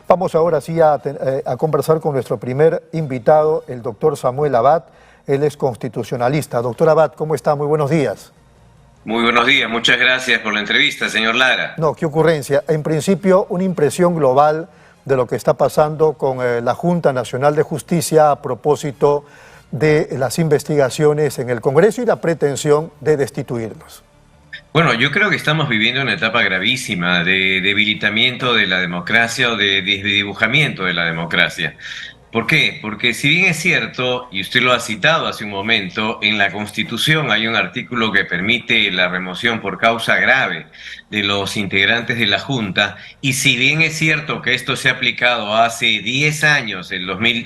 Vamos ahora sí a conversar con nuestro primer invitado, el doctor Samuel Abad. Él es constitucionalista. Doctor Abad, ¿cómo está? Muy buenos días. Muy buenos días, muchas gracias por la entrevista, señor Lara. No, qué ocurrencia. En principio, una impresión global de lo que está pasando con la Junta Nacional de Justicia a propósito de las investigaciones en el Congreso y la pretensión de destituirlos. Bueno, yo creo que estamos viviendo una etapa gravísima de debilitamiento de la democracia o de desdibujamiento de la democracia. ¿Por qué? Porque si bien es cierto, y usted lo ha citado hace un momento, en la Constitución hay un artículo que permite la remoción por causa grave de los integrantes de la Junta, y si bien es cierto que esto se ha aplicado hace 10 años,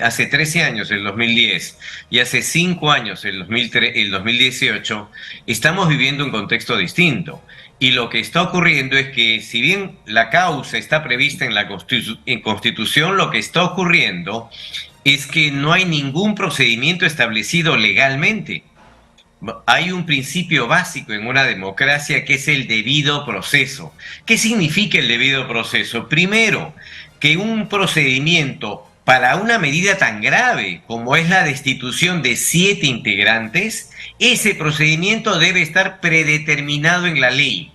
hace 13 años, el 2010, y hace 5 años, el 2018, estamos viviendo un contexto distinto. Y lo que está ocurriendo es que, si bien la causa está prevista en la Constitución, lo que está ocurriendo es que no hay ningún procedimiento establecido legalmente. Hay un principio básico en una democracia que es el debido proceso. ¿Qué significa el debido proceso? Primero, que un procedimiento para una medida tan grave como es la destitución de 7 integrantes, ese procedimiento debe estar predeterminado en la ley,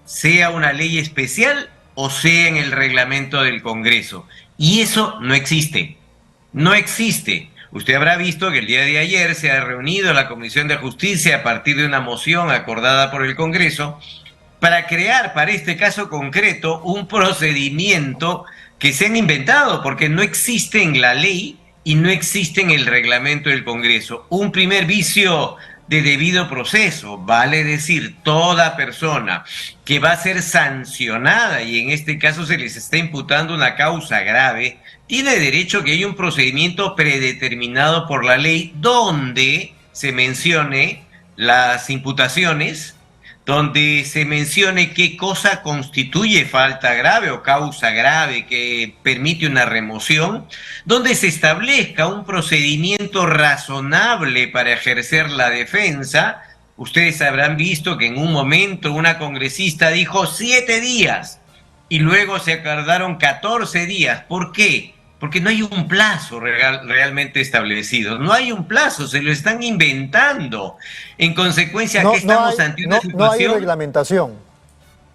sea una ley especial o sea en el reglamento del Congreso. Y eso no existe. No existe. Usted habrá visto que el día de ayer se ha reunido la Comisión de Justicia a partir de una moción acordada por el Congreso para crear, para este caso concreto, un procedimiento que se han inventado porque no existe en la ley y no existe en el reglamento del Congreso. Un primer vicio de debido proceso, vale decir, toda persona que va a ser sancionada, y en este caso se les está imputando una causa grave, tiene derecho a que haya un procedimiento predeterminado por la ley donde se mencione las imputaciones, donde se mencione qué cosa constituye falta grave o causa grave que permite una remoción, donde se establezca un procedimiento razonable para ejercer la defensa. Ustedes habrán visto que en un momento una congresista dijo 7 días y luego se acordaron 14 días. ¿Por qué? Porque no hay un plazo realmente establecido. No hay un plazo, se lo están inventando. En consecuencia, aquí estamos ante una situación... No hay reglamentación.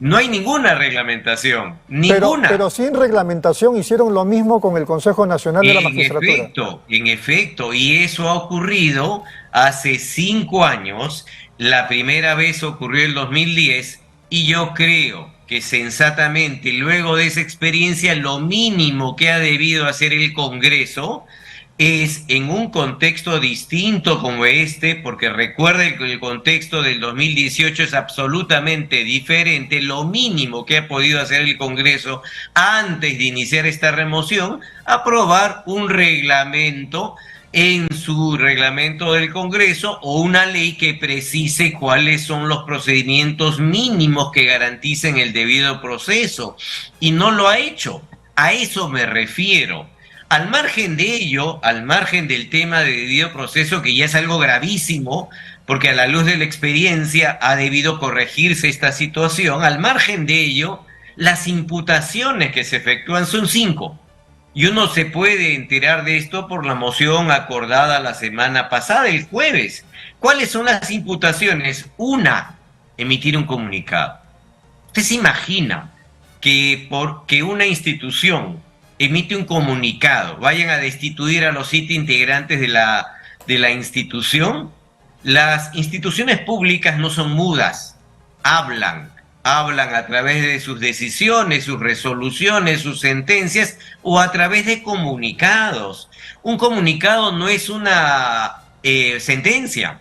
No hay ninguna reglamentación, ninguna. Pero sin reglamentación hicieron lo mismo con el Consejo Nacional de la Magistratura. En efecto, y eso ha ocurrido hace 5 años. La primera vez ocurrió en el 2010, y yo creo que sensatamente, luego de esa experiencia, lo mínimo que ha debido hacer el Congreso es, en un contexto distinto como este, porque recuerden que el contexto del 2018 es absolutamente diferente, lo mínimo que ha podido hacer el Congreso antes de iniciar esta remoción, aprobar un reglamento en su reglamento del Congreso o una ley que precise cuáles son los procedimientos mínimos que garanticen el debido proceso. Y no lo ha hecho. A eso me refiero. Al margen de ello, al margen del tema de debido proceso, que ya es algo gravísimo, porque a la luz de la experiencia ha debido corregirse esta situación, al margen de ello, las imputaciones que se efectúan son 5. Y uno se puede enterar de esto por la moción acordada la semana pasada, el jueves. ¿Cuáles son las imputaciones? Una, emitir un comunicado. ¿Usted se imagina que porque una institución emite un comunicado, vayan a destituir a los 7 integrantes de la institución? Las instituciones públicas no son mudas, hablan a través de sus decisiones, sus resoluciones, sus sentencias o a través de comunicados. Un comunicado no es una sentencia,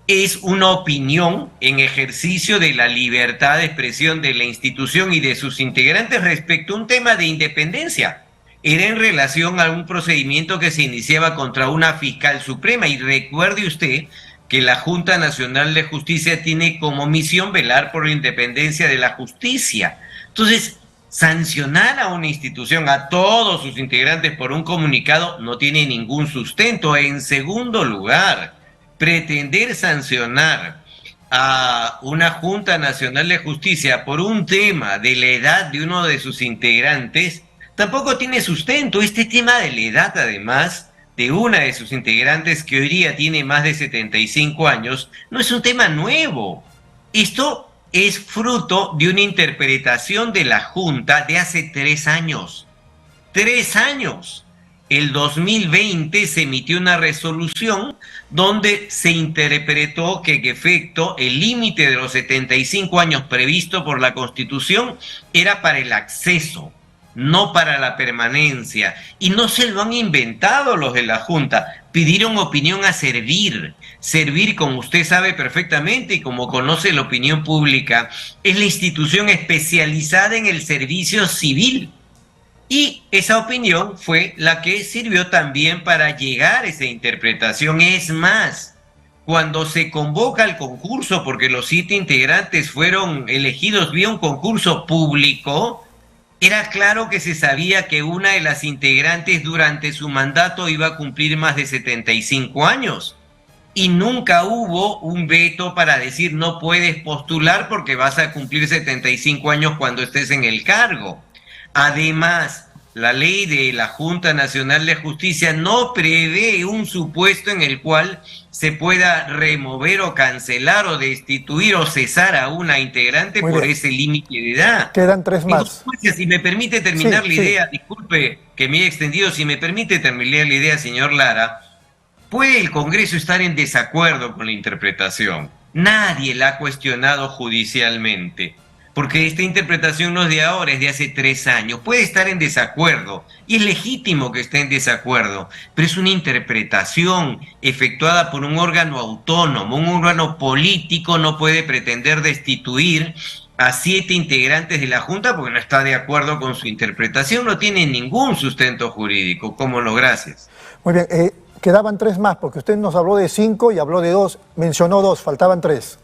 es una opinión en ejercicio de la libertad de expresión de la institución y de sus integrantes respecto a un tema de independencia. Era en relación a un procedimiento que se iniciaba contra una fiscal suprema, y recuerde usted que la Junta Nacional de Justicia tiene como misión velar por la independencia de la justicia. Entonces, sancionar a una institución, a todos sus integrantes por un comunicado, no tiene ningún sustento. En segundo lugar, pretender sancionar a una Junta Nacional de Justicia por un tema de la edad de uno de sus integrantes tampoco tiene sustento. Este tema de la edad, además, de una de sus integrantes que hoy día tiene más de 75 años, no es un tema nuevo. Esto es fruto de una interpretación de la Junta de hace 3 años. 3 años. El 2020 se emitió una resolución donde se interpretó que en efecto el límite de los 75 años previsto por la Constitución era para el acceso, no para la permanencia. Y no se lo han inventado los de la Junta. Pidieron opinión a servir. Servir, como usted sabe perfectamente y como conoce la opinión pública, es la institución especializada en el servicio civil. Y esa opinión fue la que sirvió también para llegar a esa interpretación. Es más, cuando se convoca el concurso, porque los 7 integrantes fueron elegidos vía un concurso público, era claro que se sabía que una de las integrantes durante su mandato iba a cumplir más de 75 años. Y nunca hubo un veto para decir no puedes postular porque vas a cumplir 75 años cuando estés en el cargo. Además, la ley de la Junta Nacional de Justicia no prevé un supuesto en el cual se pueda remover o cancelar o destituir o cesar a una integrante por ese límite de edad. Quedan 3 más. Si me permite terminar la idea, disculpe que me haya extendido, si me permite terminar la idea, señor Lara, puede el Congreso estar en desacuerdo con la interpretación. Nadie la ha cuestionado judicialmente, porque esta interpretación no es de ahora, es de hace 3 años. Puede estar en desacuerdo, y es legítimo que esté en desacuerdo, pero es una interpretación efectuada por un órgano autónomo. Un órgano político no puede pretender destituir a 7 integrantes de la Junta porque no está de acuerdo con su interpretación. No tiene ningún sustento jurídico. ¿Cómo no? Gracias. Muy bien, quedaban 3 más, porque usted nos habló de 5 y habló de 2, mencionó 2, faltaban 3.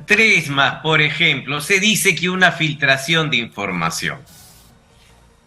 3 más, por ejemplo, se dice que una filtración de información.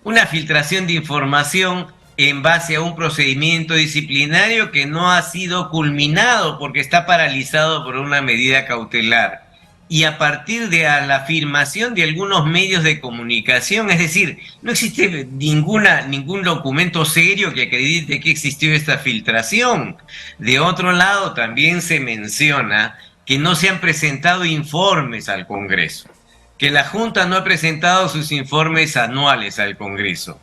Una filtración de información en base a un procedimiento disciplinario que no ha sido culminado porque está paralizado por una medida cautelar. Y a partir de la afirmación de algunos medios de comunicación, es decir, no existe ningún documento serio que acredite que existió esta filtración. De otro lado, también se menciona que no se han presentado informes al Congreso, que la Junta no ha presentado sus informes anuales al Congreso.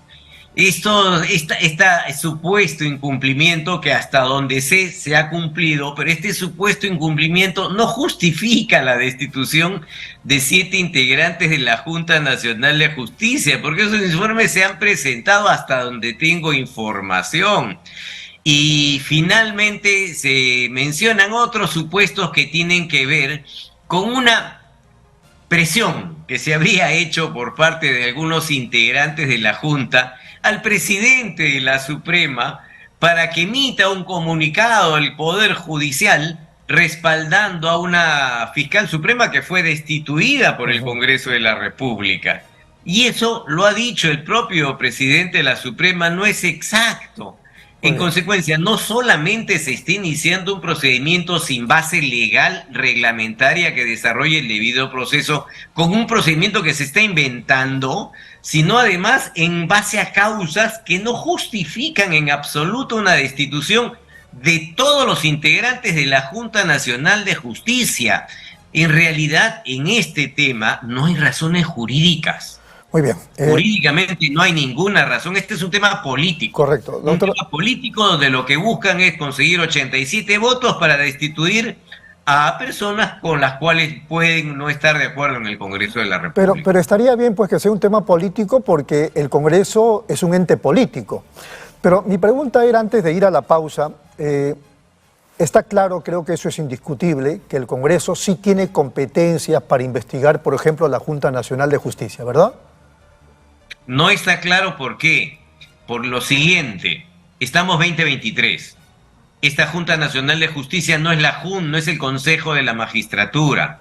Este supuesto incumplimiento, que hasta donde se ha cumplido, pero este supuesto incumplimiento no justifica la destitución de 7 integrantes de la Junta Nacional de Justicia, porque esos informes se han presentado hasta donde tengo información. Y finalmente se mencionan otros supuestos que tienen que ver con una presión que se habría hecho por parte de algunos integrantes de la Junta al presidente de la Suprema para que emita un comunicado al Poder Judicial respaldando a una fiscal suprema que fue destituida por el Congreso de la República. Y eso lo ha dicho el propio presidente de la Suprema, no es exacto. En consecuencia, no solamente se está iniciando un procedimiento sin base legal reglamentaria que desarrolle el debido proceso con un procedimiento que se está inventando, sino además en base a causas que no justifican en absoluto una destitución de todos los integrantes de la Junta Nacional de Justicia. En realidad, en este tema no hay razones jurídicas. Muy bien. Jurídicamente no hay ninguna razón. Este es un tema político. Correcto. Un tema político donde lo que buscan es conseguir 87 votos para destituir a personas con las cuales pueden no estar de acuerdo en el Congreso de la República. Pero estaría bien pues que sea un tema político porque el Congreso es un ente político. Pero mi pregunta era, antes de ir a la pausa, está claro, creo que eso es indiscutible, que el Congreso sí tiene competencias para investigar, por ejemplo, la Junta Nacional de Justicia, ¿verdad? No está claro por qué. Por lo siguiente, estamos 2023. Esta Junta Nacional de Justicia no es no es el Consejo de la Magistratura.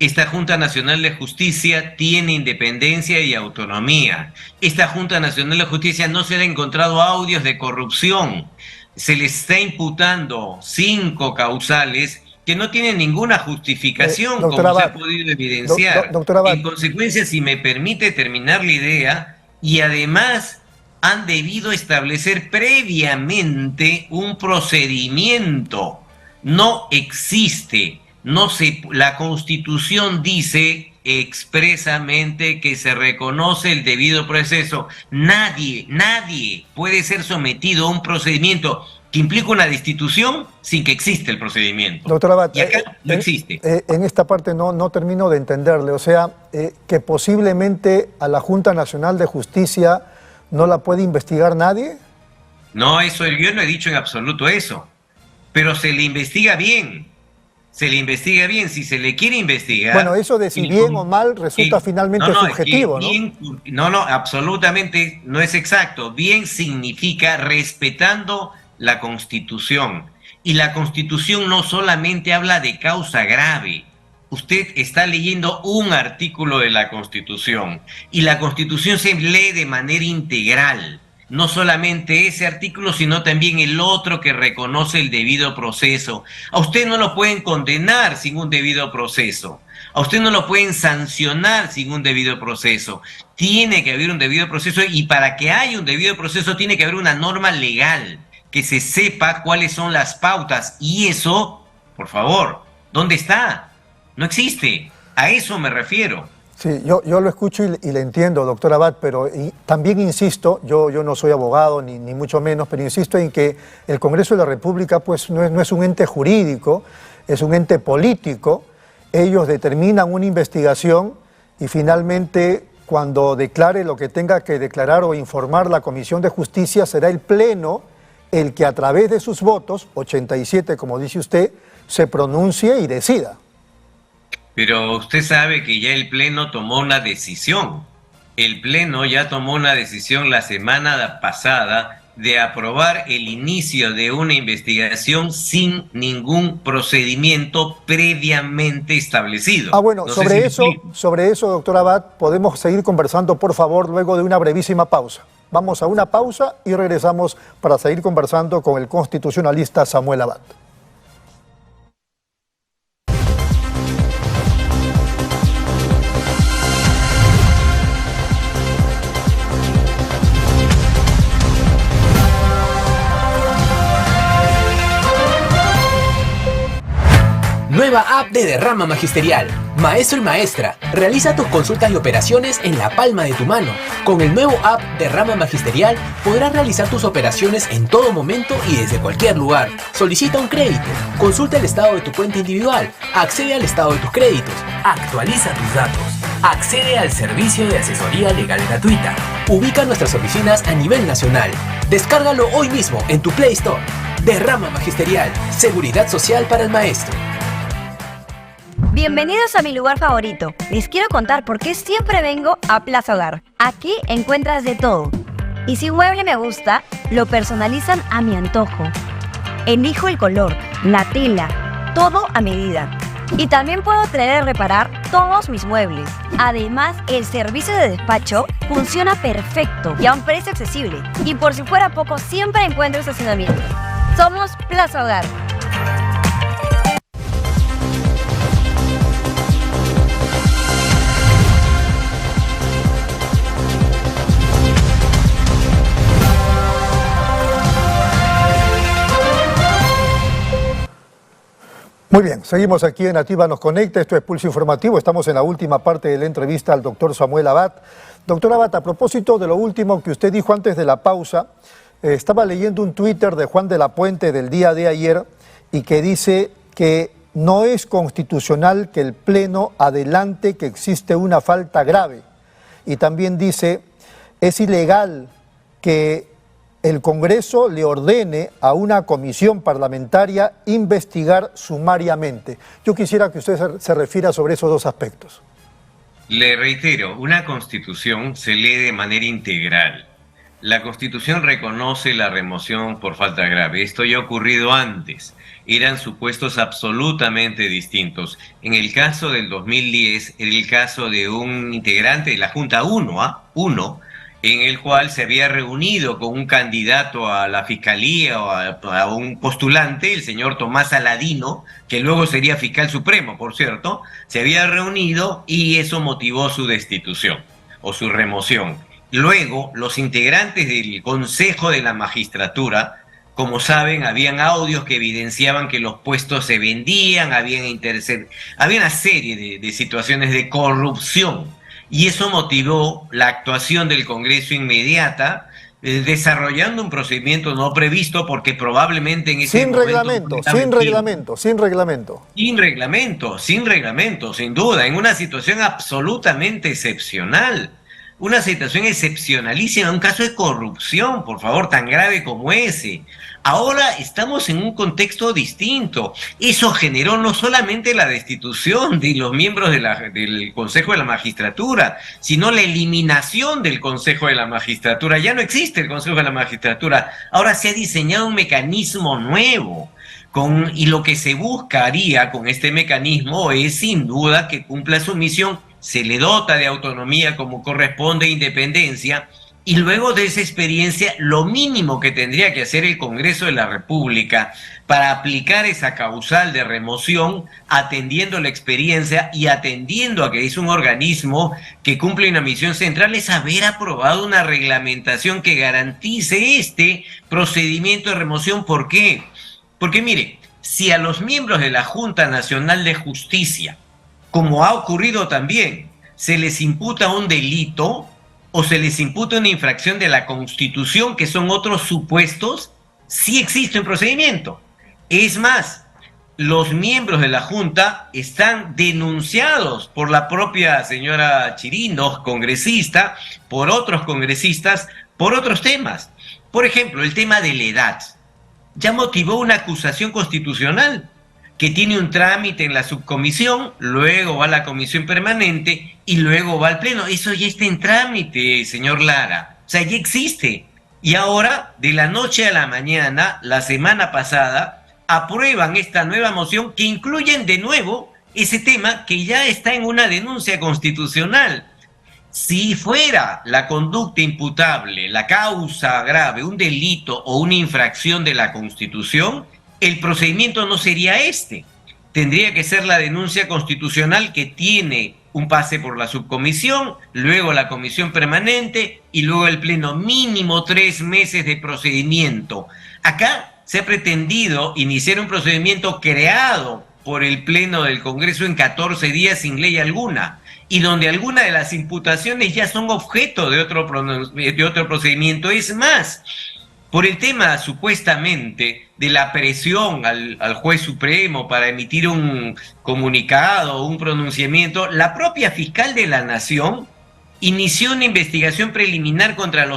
Esta Junta Nacional de Justicia tiene independencia y autonomía. Esta Junta Nacional de Justicia no se le ha encontrado audios de corrupción. Se le está imputando 5 causales que no tienen ninguna justificación, como se ha podido evidenciar. Doctora Abad, en consecuencia, si me permite terminar la idea, y además han debido establecer previamente un procedimiento. No existe, la Constitución dice expresamente que se reconoce el debido proceso. Nadie puede ser sometido a un procedimiento que implica una destitución sin que exista el procedimiento. Doctor Abad, y acá no existe. En esta parte no termino de entenderle. O sea, que posiblemente a la Junta Nacional de Justicia no la puede investigar nadie. No, yo no he dicho en absoluto eso. Pero se le investiga bien. Se le investiga bien. Si se le quiere investigar... Bueno, eso de si bien o mal resulta finalmente subjetivo, ¿no? No, absolutamente no es exacto. Bien significa respetando la Constitución. Y la Constitución no solamente habla de causa grave. Usted está leyendo un artículo de la Constitución y la Constitución se lee de manera integral. No solamente ese artículo, sino también el otro que reconoce el debido proceso. A usted no lo pueden condenar sin un debido proceso. A usted no lo pueden sancionar sin un debido proceso. Tiene que haber un debido proceso y para que haya un debido proceso tiene que haber una norma legal, que se sepa cuáles son las pautas. Y eso, por favor, ¿dónde está? No existe. A eso me refiero. Sí, yo lo escucho y le entiendo, doctor Abad, pero también insisto, yo no soy abogado ni mucho menos, pero insisto en que el Congreso de la República pues no es un ente jurídico, es un ente político. Ellos determinan una investigación y finalmente cuando declare lo que tenga que declarar o informar la Comisión de Justicia, será el Pleno el que a través de sus votos, 87 como dice usted, se pronuncie y decida. Pero usted sabe que ya el Pleno tomó una decisión. El Pleno ya tomó una decisión la semana pasada de aprobar el inicio de una investigación sin ningún procedimiento previamente establecido. Bueno, sobre eso, doctor Abad, podemos seguir conversando, por favor, luego de una brevísima pausa. Vamos a una pausa y regresamos para seguir conversando con el constitucionalista Samuel Abad. Nueva app de Derrama Magisterial. Maestro y maestra, realiza tus consultas y operaciones en la palma de tu mano. Con el nuevo app Derrama Magisterial podrás realizar tus operaciones en todo momento y desde cualquier lugar. Solicita un crédito, consulta el estado de tu cuenta individual, accede al estado de tus créditos, actualiza tus datos, accede al servicio de asesoría legal gratuita. Ubica nuestras oficinas a nivel nacional. Descárgalo hoy mismo en tu Play Store. Derrama Magisterial, seguridad social para el maestro. Bienvenidos a mi lugar favorito. Les quiero contar por qué siempre vengo a Plaza Hogar. Aquí encuentras de todo. Y si un mueble me gusta, lo personalizan a mi antojo. Elijo el color, la tela, todo a medida. Y también puedo traer y reparar todos mis muebles. Además, el servicio de despacho funciona perfecto y a un precio accesible. Y por si fuera poco, siempre encuentro estacionamiento. Somos Plaza Hogar. Muy bien, seguimos aquí en Nativa Nos Conecta, esto es Pulso Informativo, estamos en la última parte de la entrevista al doctor Samuel Abad. Doctor Abad, a propósito de lo último que usted dijo antes de la pausa, estaba leyendo un Twitter de Juan de la Puente del día de ayer y que dice que no es constitucional que el Pleno adelante que existe una falta grave. Y también dice, es ilegal que el Congreso le ordene a una comisión parlamentaria investigar sumariamente. Yo quisiera que usted se refiera sobre esos dos aspectos. Le reitero, una Constitución se lee de manera integral. La Constitución reconoce la remoción por falta grave. Esto ya ha ocurrido antes. Eran supuestos absolutamente distintos. En el caso del 2010, era el caso de un integrante de la Junta 1, en el cual se había reunido con un candidato a la fiscalía o a un postulante, el señor Tomás Aladino, que luego sería fiscal supremo, por cierto, se había reunido y eso motivó su destitución o su remoción. Luego, los integrantes del Consejo de la Magistratura, como saben, habían audios que evidenciaban que los puestos se vendían, había una serie de situaciones de corrupción, y eso motivó la actuación del Congreso inmediata, desarrollando un procedimiento no previsto porque probablemente en ese momento... Sin reglamento, sin duda, en una situación absolutamente excepcional. Una situación excepcionalísima, un caso de corrupción, por favor, tan grave como ese. Ahora estamos en un contexto distinto. Eso generó no solamente la destitución de los miembros del Consejo de la Magistratura, sino la eliminación del Consejo de la Magistratura. Ya no existe el Consejo de la Magistratura. Ahora se ha diseñado un mecanismo nuevo. Y lo que se buscaría con este mecanismo es, sin duda, que cumpla su misión. Se le dota de autonomía como corresponde, independencia, y luego de esa experiencia, lo mínimo que tendría que hacer el Congreso de la República para aplicar esa causal de remoción, atendiendo la experiencia y atendiendo a que es un organismo que cumple una misión central, es haber aprobado una reglamentación que garantice este procedimiento de remoción. ¿Por qué? Porque mire, si a los miembros de la Junta Nacional de Justicia, como ha ocurrido también, se les imputa un delito o se les imputa una infracción de la Constitución, que son otros supuestos, sí existe un procedimiento. Es más, los miembros de la Junta están denunciados por la propia señora Chirinos, congresista, por otros congresistas, por otros temas. Por ejemplo, el tema de la edad. Ya motivó una acusación constitucional que tiene un trámite en la subcomisión, luego va a la comisión permanente y luego va al pleno. Eso ya está en trámite, señor Lara. O sea, ya existe. Y ahora, de la noche a la mañana, la semana pasada, aprueban esta nueva moción que incluyen de nuevo ese tema que ya está en una denuncia constitucional. Si fuera la conducta imputable, la causa grave, un delito o una infracción de la Constitución, el procedimiento no sería este. Tendría que ser la denuncia constitucional que tiene un pase por la subcomisión, luego la comisión permanente y luego el pleno. Mínimo 3 meses de procedimiento. Acá se ha pretendido iniciar un procedimiento creado por el pleno del Congreso en 14 días sin ley alguna, y donde algunas de las imputaciones ya son objeto de otro procedimiento. Es más, por el tema supuestamente de la presión al juez supremo para emitir un comunicado o un pronunciamiento, la propia fiscal de la Nación inició una investigación preliminar contra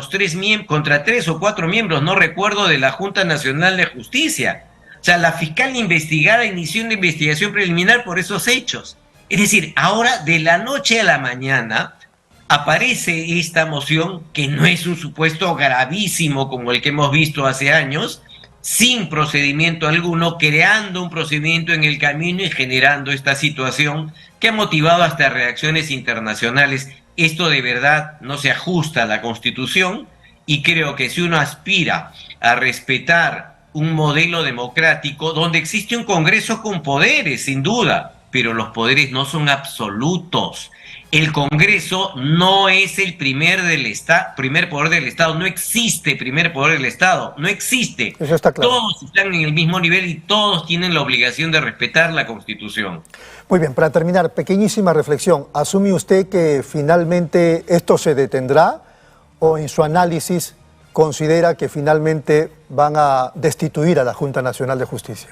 contra 3 o 4 miembros, no recuerdo, de la Junta Nacional de Justicia. O sea, la fiscal investigada inició una investigación preliminar por esos hechos. Es decir, ahora de la noche a la mañana aparece esta moción, que no es un supuesto gravísimo como el que hemos visto hace años, sin procedimiento alguno, creando un procedimiento en el camino y generando esta situación que ha motivado hasta reacciones internacionales. Esto de verdad no se ajusta a la Constitución, y creo que si uno aspira a respetar un modelo democrático donde existe un Congreso con poderes, sin duda, pero los poderes no son absolutos. El Congreso no es el primer poder del Estado. No existe primer poder del Estado. No existe. Eso está claro. Todos están en el mismo nivel y todos tienen la obligación de respetar la Constitución. Muy bien, para terminar, pequeñísima reflexión. ¿Asume usted que finalmente esto se detendrá o en su análisis considera que finalmente van a destituir a la Junta Nacional de Justicia?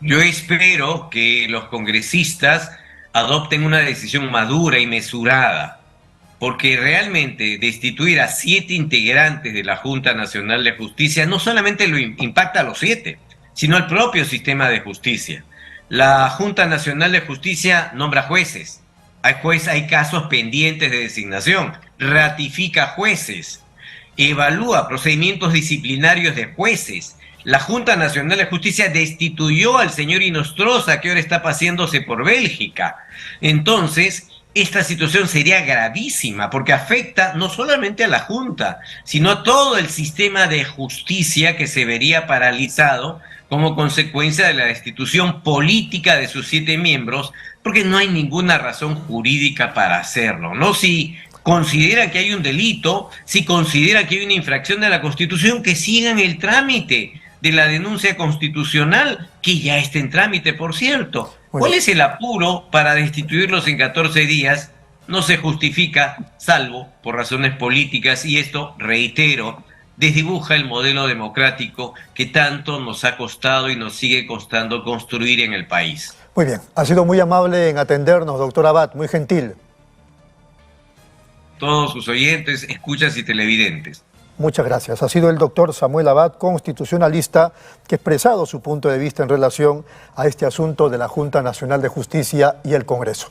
Yo espero que los congresistas adopten una decisión madura y mesurada, porque realmente destituir a 7 integrantes de la Junta Nacional de Justicia no solamente lo impacta a los 7, sino al propio sistema de justicia. La Junta Nacional de Justicia nombra jueces, hay casos pendientes de designación, ratifica jueces, evalúa procedimientos disciplinarios de jueces. La Junta Nacional de Justicia destituyó al señor Inostroza, que ahora está paseándose por Bélgica. Entonces, esta situación sería gravísima, porque afecta no solamente a la Junta, sino a todo el sistema de justicia, que se vería paralizado como consecuencia de la destitución política de sus 7 miembros, porque no hay ninguna razón jurídica para hacerlo, ¿no? Si considera que hay un delito, si considera que hay una infracción de la Constitución, que sigan el trámite de la denuncia constitucional, que ya está en trámite, por cierto. ¿Cuál es el apuro para destituirlos en 14 días? No se justifica, salvo por razones políticas, y esto, reitero, desdibuja el modelo democrático que tanto nos ha costado y nos sigue costando construir en el país. Muy bien, ha sido muy amable en atendernos, doctor Abad, muy gentil. Todos sus oyentes, escuchas y televidentes. Muchas gracias. Ha sido el doctor Samuel Abad, constitucionalista, que ha expresado su punto de vista en relación a este asunto de la Junta Nacional de Justicia y el Congreso.